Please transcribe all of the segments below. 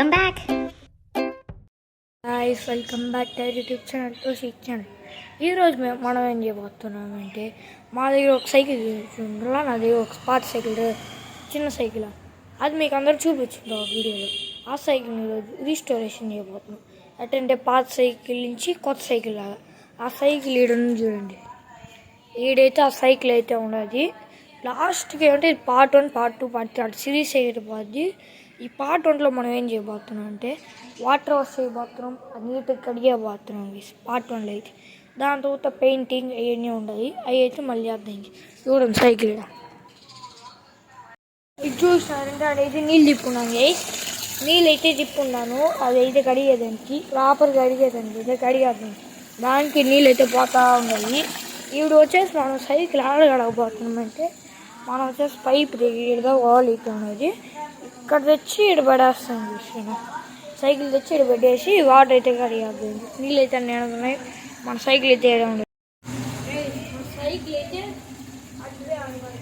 Welcome back guys, welcome back to YouTube channel to షీక్ channel. ఈరోజు మనం ఏం చేయబోతున్నామంటే, మా దగ్గర ఒక సైకిల్ ఉండాలా, నా దగ్గర ఒక పాత సైకిల్, చిన్న సైకిల్, అది మీకు అందరూ చూపించింది ఒక వీడియోలో. ఆ సైకిల్ ఈరోజు రీస్టోరేషన్ చేయబోతున్నాం. అంటే పాత సైకిల్ నుంచి కొత్త సైకిల్ లాగా. ఆ సైకిల్ ఈడని చూడండి, ఈడైతే ఆ సైకిల్ అయితే ఉండదు. లాస్ట్కి ఏమంటే పార్ట్ 1, పార్ట్ 2, పార్ట్ 3 సిరీస్ అయిపోద్ది. ఈ పార్ట్ 1లో మనం ఏం చేయబోతున్నాం అంటే వాటర్ వాష్ చేయబోతున్నాం, అది నీట్గా కడిగేబోతున్నాం పార్ట్ 1లో అయితే. దాని తర్వాత పెయింటింగ్ అవన్నీ ఉండవు, అవి అయితే మళ్ళీ అర్థం. చూడండి సైకిల్ ఇది చూసినారంటే అదైతే నీళ్ళు తిప్పుకున్నాను. నీళ్ళు అయితే తిప్పుకున్నాను, అదైతే కడిగేదానికి ప్రాపర్గా కడిగేదానికి అయితే కడిగేద్దాం. దానికి నీళ్ళు అయితే పోతూ ఉన్నాయి. ఇప్పుడు వచ్చేసి మనం సైకిల్ ఆడగడకపోతున్నామంటే మనం వచ్చేసి పైప్ దగ్గరగా వాల్ అయితే ఉన్నది, ఇక్కడ తెచ్చి ఇక్కడ పడేస్తాను. చూసిన సైకిల్ తెచ్చి ఇక్కడ పెట్టేసి వాటర్ అయితే కడిగేద్దాం. నీళ్ళు అయితే అన్నీ ఉన్నాయి, మన సైకిల్ అయితే ఏదో ఉండదు. మన సైకిల్ అయితే అట్లే అనమాట,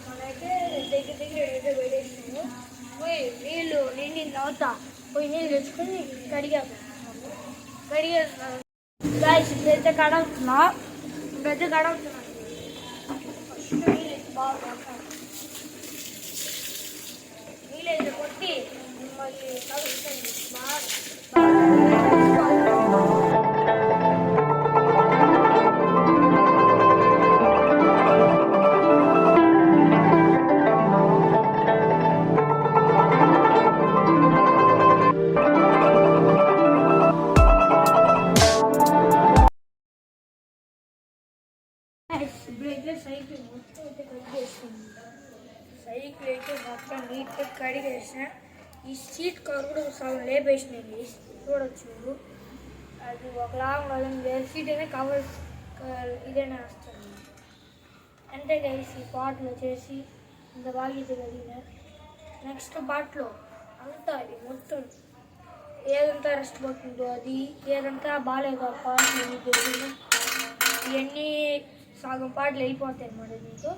మనైతే దగ్గర అయితే పెట్టేసాము. పోయి నీళ్ళు నిండిన తర్వాత పోయి నీళ్ళు తెచ్చుకొని కడిగేద్దాం. ఇప్పుడైతే కడుగుతున్నా, నీళ్ళైతే కొట్టి మళ్ళీ ఇప్పుడైతే సైకిల్ మొత్తం అయితే కడిగేసాను. సైకిల్ అయితే మొత్తం నీట్గా కడిగేసా. ఈ సీట్ కవర్ కూడా సగం లేపేసినాయి, చూడొచ్చు. అది ఒకలా ఉండదు, వేరే సీట్ అయినా కవర్ ఇదైనా వేస్తాను. అంటే కలిసి ఈ పాటలు వచ్చేసి ఇంత బాగా ఇది కడిగిన. నెక్స్ట్ పాటలో అంతా ఇది మొత్తం ఏదంతా రెస్ట్ పడుతుందో అది, ఏదంతా బాగాలేదు ఆ పాటలు ఇవన్నీ సగం పాటలు వెళ్ళిపోతాయి అన్నమాట. మీకు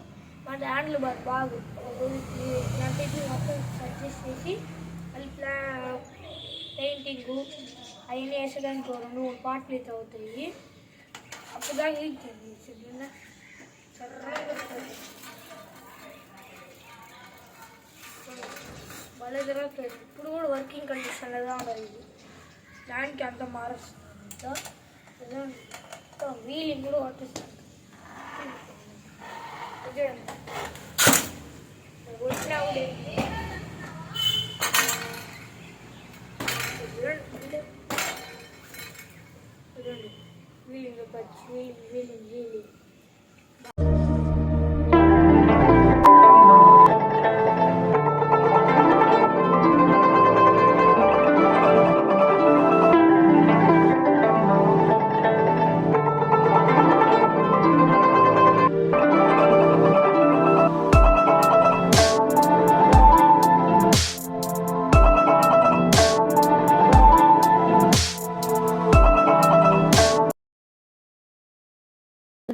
మన హ్యాండ్లు బాగా నటించి మొత్తం సజెస్ట్ చేసి మళ్ళీ పెయింటింగు అవన్నీ వేసేదానికి 2-3 పాటలు అయితే అవుతాయి. అప్పుడు దాకా ఇచ్చింది సర్రగా భలే జరుగుతుంది. ఇప్పుడు కూడా వర్కింగ్ కండిషన్లో ఉండదు. ఇది దానికి అంత మారుస్తుందా వీలింగ్ కూడా పట్టిస్తుంది. వీలింగ్ పచ్చి వీలింగ్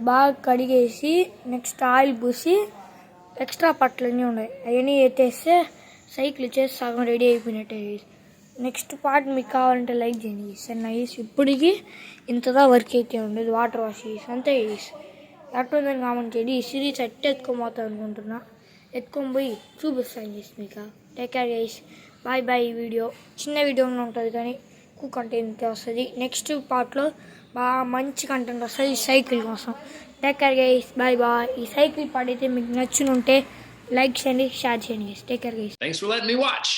బాగా కడిగేసి నెక్స్ట్ ఆయిల్ పూసి ఎక్స్ట్రా పట్లన్నీ ఉన్నాయి అవన్నీ ఎత్తేస్తే సైకిల్ వచ్చేసి సగం రెడీ అయిపోయినట్టే. నెక్స్ట్ పార్ట్ మీకు కావాలంటే లైక్ చేయండి. సరే ఇప్పటికి ఇంతగా వర్క్ అయితే ఉండేది. వాటర్ వాష్ చేసి అంతే ఎట్టుందని కామెంట్ చేయండి. ఈ సిరీస్ ఎత్తుకోబోతాం అనుకుంటున్నా, ఎత్తుకొని పోయి చూపిస్తాను చేసి మీకు. Take care guys, bye bye. ఈ వీడియో చిన్న వీడియోనే ఉంటుంది కానీ ఎక్కువ కంటెంట్ వస్తుంది. నెక్స్ట్ పార్ట్లో బాగా మంచి కంటెంట్ వస్తుంది ఈ సైకిల్ కోసం. Take care guys, bye bye. ఈ సైకిల్ పార్ట్ అయితే మీకు నచ్చునుంటే లైక్ చేయండి, షేర్ చేయండి. Take care guys. Thanks for letting me watch.